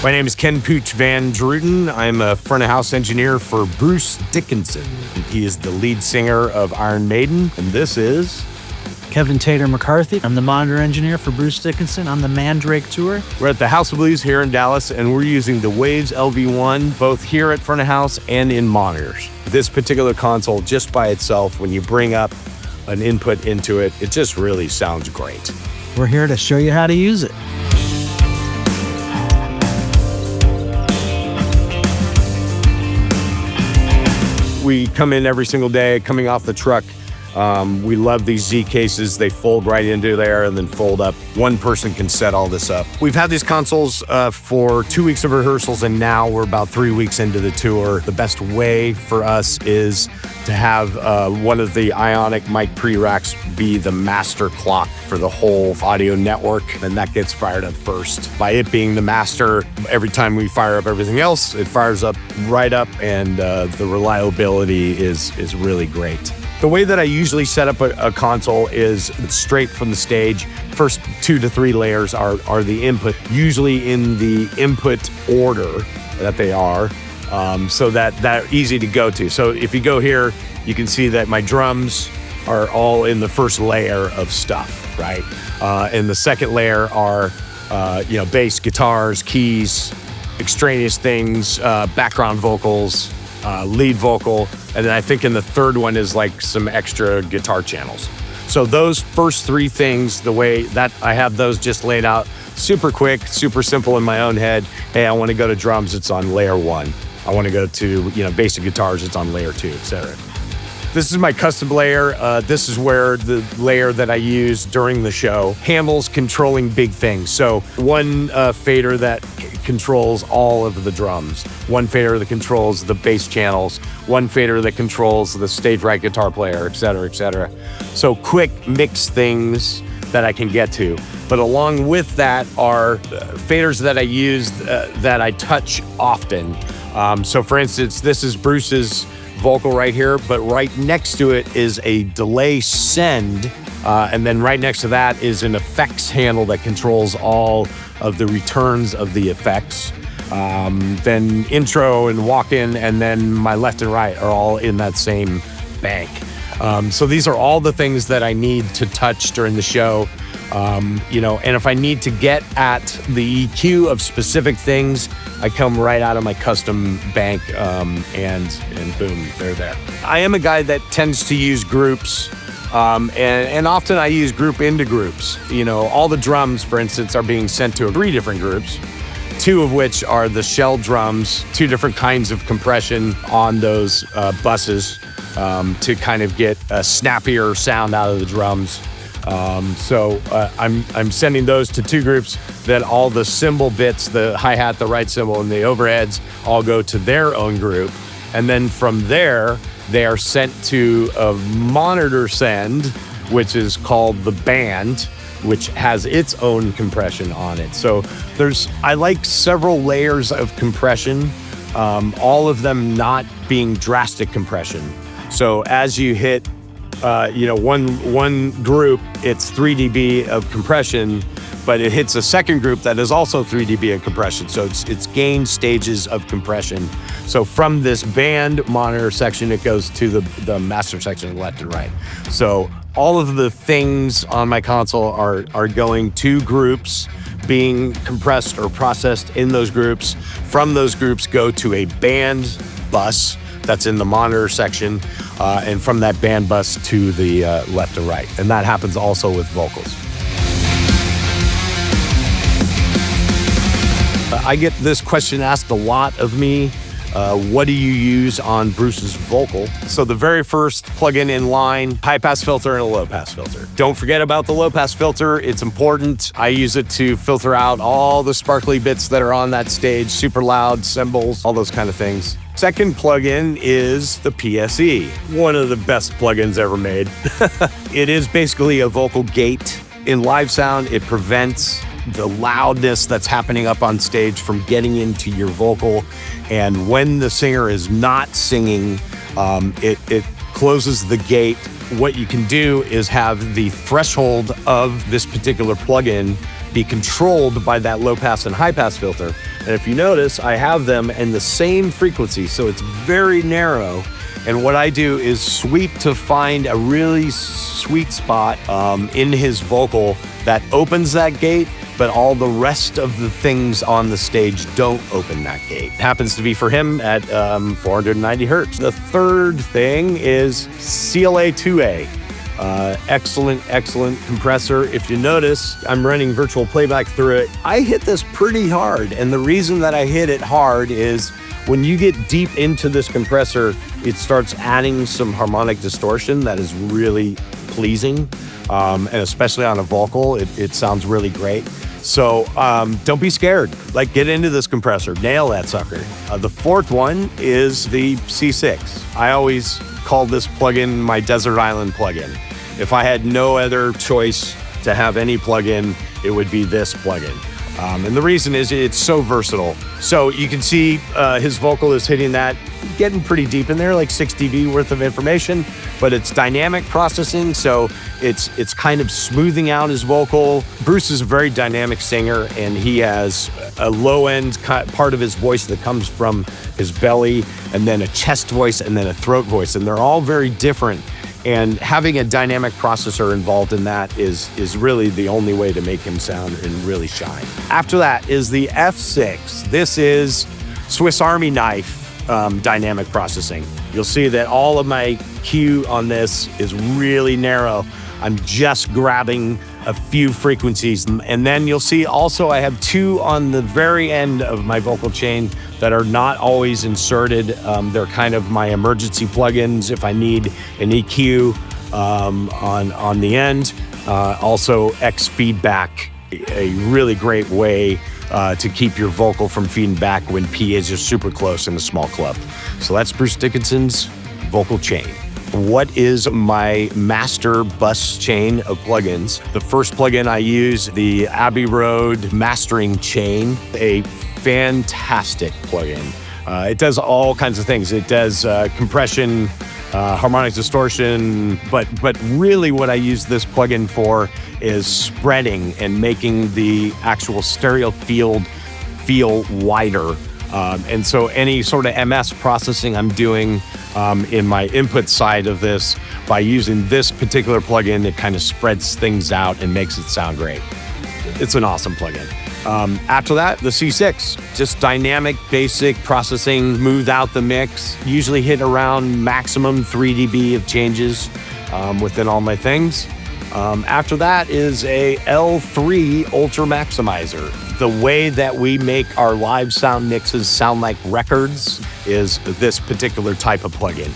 My name is Ken Pooch Van Druten. I'm a front of house engineer for Bruce Dickinson. He is the lead singer of Iron Maiden, and this is Kevin Tater McCarthy. I'm the monitor engineer for Bruce Dickinson on the Mandrake tour. We're at the House of Blues here in Dallas, and we're using the Waves LV1 both here at front of house and in monitors. This particular console, just by itself, when you bring up an input into it, it just really sounds great. We're here to show you how to use it. We come in every single day, coming off the truck. We love these Z cases. They fold right into there and then fold up. One person can set all this up. We've had these consoles for 2 weeks of rehearsals, and now we're about 3 weeks into the tour. The best way for us is to have one of the Ionic mic pre-racks be the master clock for the whole audio network, and that gets fired up first. By it being the master, every time we fire up everything else, it fires up right up, and the reliability is really great. The way that I usually set up a console is straight from the stage. First 2 to 3 layers are the input, usually in the input order that they are, so that they're easy to go to. So if you go here, you can see that my drums are all in the first layer of stuff, right? And the second layer are, bass, guitars, keys, extraneous things, background vocals, lead vocal, and then I think in the third one is like some extra guitar channels. So those first 3 things, the way that I have those just laid out, super quick, super simple in my own head. Hey, I want to go to drums, it's on layer 1. I want to go to basic guitars, it's on layer 2, etc. This is my custom layer. This is where the layer that I use during the show handles controlling big things. So one fader that controls all of the drums, one fader that controls the bass channels, one fader that controls the stage right guitar player, etc., etc. So quick mix things that I can get to. But along with that are faders that I use that I touch often. So for instance, this is Bruce's vocal right here, but right next to it is a delay send, and then right next to that is an effects handle that controls all of the returns of the effects. Then intro and walk-in, and then my left and right are all in that same bank. So these are all the things that I need to touch during the show. And if I need to get at the EQ of specific things, I come right out of my custom bank, and boom, they're there. I am a guy that tends to use groups, and often I use group into groups. All the drums, for instance, are being sent to 3 different groups, 2 of which are the shell drums, 2 different kinds of compression on those buses to kind of get a snappier sound out of the drums. So I'm sending those to 2 groups. That all the cymbal bits, the hi-hat, the right cymbal, and the overheads all go to their own group. And then from there, they are sent to a monitor send, which is called the band, which has its own compression on it. So I like several layers of compression, all of them not being drastic compression. So as you hit one group, it's 3 dB of compression, but it hits a second group that is also 3 dB of compression. So it's gain stages of compression. So from this band monitor section, it goes to the master section left and right. So all of the things on my console are going to groups, being compressed or processed in those groups. From those groups go to a band bus that's in the monitor section, and from that band bus to the left and right. And that happens also with vocals. I get this question asked a lot of me. What do you use on Bruce's vocal? So the very first plugin in line, high pass filter and a low pass filter. Don't forget about the low pass filter, it's important. I use it to filter out all the sparkly bits that are on that stage, super loud cymbals, all those kind of things. Second plugin is the PSE, one of the best plugins ever made. It is basically a vocal gate. In live sound, it prevents the loudness that's happening up on stage from getting into your vocal. And when the singer is not singing, it closes the gate. What you can do is have the threshold of this particular plugin be controlled by that low pass and high pass filter. And if you notice, I have them in the same frequency, so it's very narrow. And what I do is sweep to find a really sweet spot in his vocal that opens that gate, but all the rest of the things on the stage don't open that gate. It happens to be for him at 490 hertz. The third thing is CLA2A. Excellent compressor. If you notice, I'm running virtual playback through it. I hit this pretty hard, and the reason that I hit it hard is when you get deep into this compressor, it starts adding some harmonic distortion that is really pleasing, and especially on a vocal, it sounds really great. So don't be scared. Like, get into this compressor, nail that sucker. The fourth one is the C6. I always call this plugin my desert island plugin. If I had no other choice to have any plugin, it would be this plugin. And the reason is it's so versatile. So you can see his vocal is hitting that, getting pretty deep in there, like 6 dB worth of information, but it's dynamic processing, so it's kind of smoothing out his vocal. Bruce is a very dynamic singer, and he has a low-end part of his voice that comes from his belly, and then a chest voice, and then a throat voice, and they're all very different. And having a dynamic processor involved in that is really the only way to make him sound and really shine. After that is the F6. This is Swiss Army knife dynamic processing. You'll see that all of my Q on this is really narrow. I'm just grabbing a few frequencies. And then you'll see also I have 2 on the very end of my vocal chain that are not always inserted. They're kind of my emergency plugins if I need an EQ on the end. Also X feedback, a really great way to keep your vocal from feeding back when PAs are super close in a small club. So that's Bruce Dickinson's vocal chain. What is my master bus chain of plugins? The first plugin I use, the Abbey Road mastering chain, a fantastic plugin. It does all kinds of things. It does compression, harmonic distortion, but really what I use this plugin for is spreading and making the actual stereo field feel wider. And so any sort of MS processing I'm doing in my input side of this, by using this particular plugin, it kind of spreads things out and makes it sound great. It's an awesome plugin. After that, the C6, just dynamic, basic processing, smooth out the mix, usually hit around maximum 3 dB of changes within all my things. After that is a L3 Ultra Maximizer. The way that we make our live sound mixes sound like records is this particular type of plugin.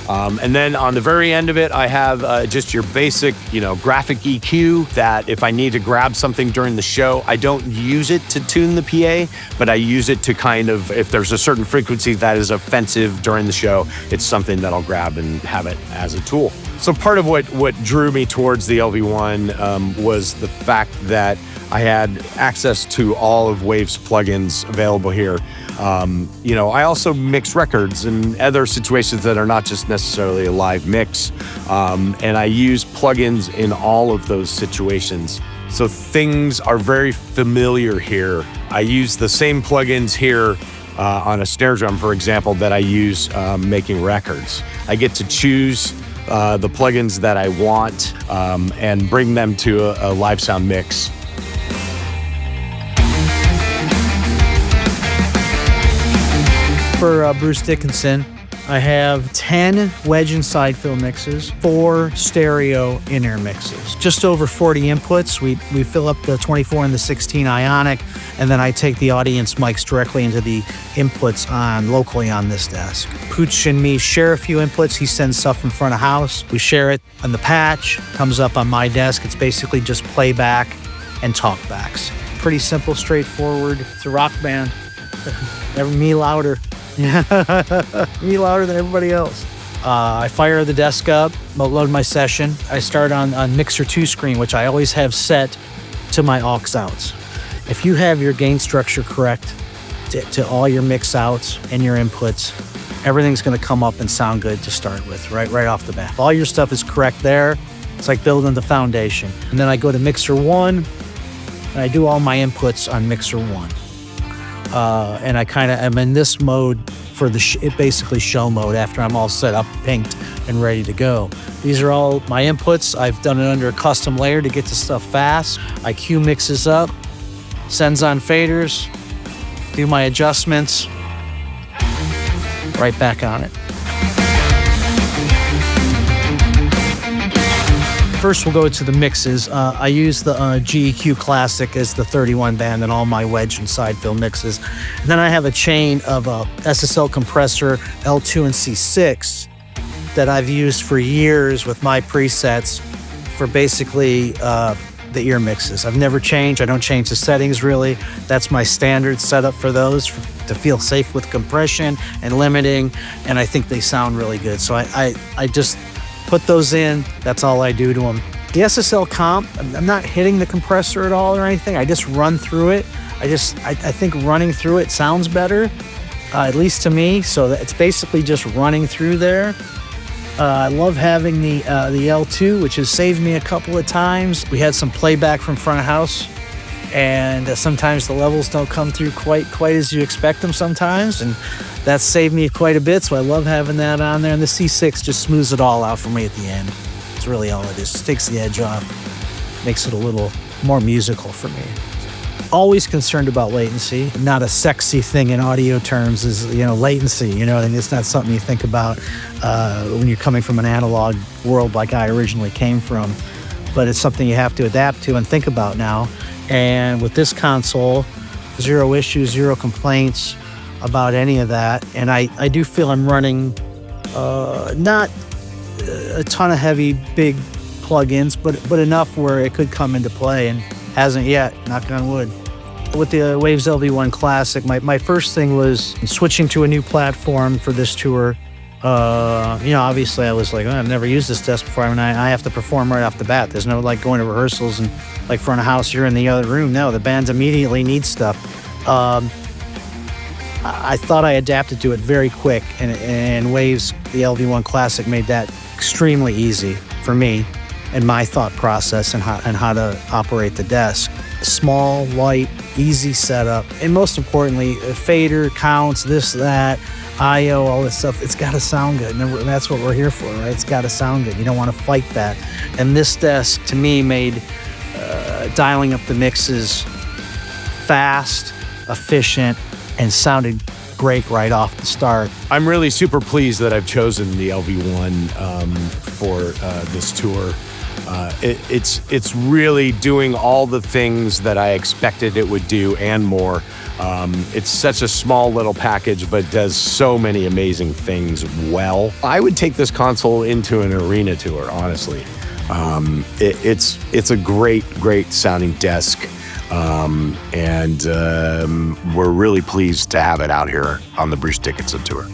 And then on the very end of it, I have just your basic, graphic EQ that if I need to grab something during the show, I don't use it to tune the PA, but I use it to kind of, if there's a certain frequency that is offensive during the show, it's something that I'll grab and have it as a tool. So part of what drew me towards the LV1 was the fact that I had access to all of Waves plugins available here. I also mix records and other situations that are not just necessarily a live mix. And I use plugins in all of those situations. So things are very familiar here. I use the same plugins here on a snare drum, for example, that I use making records. I get to choose the plugins that I want and bring them to a live sound mix. For Bruce Dickinson, I have 10 wedge and side fill mixes, 4 stereo in-ear mixes, just over 40 inputs. We fill up the 24 and the 16 ionic, and then I take the audience mics directly into the inputs locally on this desk. Pooch and me share a few inputs. He sends stuff from front of house. We share it on the patch, comes up on my desk. It's basically just playback and talkbacks. Pretty simple, straightforward. It's a rock band. Never me louder. Me louder than everybody else. I fire the desk up, load my session. I start on Mixer 2 screen, which I always have set to my aux outs. If you have your gain structure correct to all your mix outs and your inputs, everything's going to come up and sound good to start with, right off the bat. If all your stuff is correct there, it's like building the foundation. And then I go to Mixer 1, and I do all my inputs on Mixer 1. And I kind of am in this mode for basically show mode after I'm all set up, pinked, and ready to go. These are all my inputs. I've done it under a custom layer to get the stuff fast. I cue mixes up, sends on faders, do my adjustments, right back on it. First, we'll go to the mixes. I use the GEQ Classic as the 31 band in all my wedge and side fill mixes. And then I have a chain of SSL compressor L2 and C6 that I've used for years with my presets for basically the ear mixes. I've never changed. I don't change the settings really. That's my standard setup for those to feel safe with compression and limiting, and I think they sound really good. So I just put those in. That's all I do to them. The SSL comp, I'm not hitting the compressor at all or anything. I just run through it. I think running through it sounds better, at least to me. So it's basically just running through there. I love having the L2, which has saved me a couple of times. We had some playback from front of house, and sometimes the levels don't come through quite as you expect them sometimes, and that's saved me quite a bit, so I love having that on there. And the C6 just smooths it all out for me at the end. It's really all it is. Just takes the edge off, makes it a little more musical for me. Always concerned about latency. Not a sexy thing in audio terms is, latency. And it's not something you think about when you're coming from an analog world like I originally came from. But it's something you have to adapt to and think about now. And with this console, 0 issues, 0 complaints about any of that. And I do feel I'm running not a ton of heavy, big plugins, but enough where it could come into play, and hasn't yet, knock on wood. With the Waves LV1 Classic, my first thing was switching to a new platform for this tour. Obviously I was like, I've never used this desk before. I have to perform right off the bat. There's no like going to rehearsals and like front of house, you're in the other room. No, the bands immediately need stuff. I thought I adapted to it very quick, and Waves, the LV1 Classic, made that extremely easy for me and my thought process and how to operate the desk. Small, light, easy setup, and most importantly, fader, counts, this, that, I/O, all this stuff. It's got to sound good, and that's what we're here for, right? It's got to sound good. You don't want to fight that. And this desk, to me, made dialing up the mixes fast, efficient, and sounded great right off the start. I'm really super pleased that I've chosen the LV1 for this tour. It's really doing all the things that I expected it would do and more. It's such a small little package, but does so many amazing things well. I would take this console into an arena tour, honestly. It's a great sounding desk. And we're really pleased to have it out here on the Bruce Dickinson tour.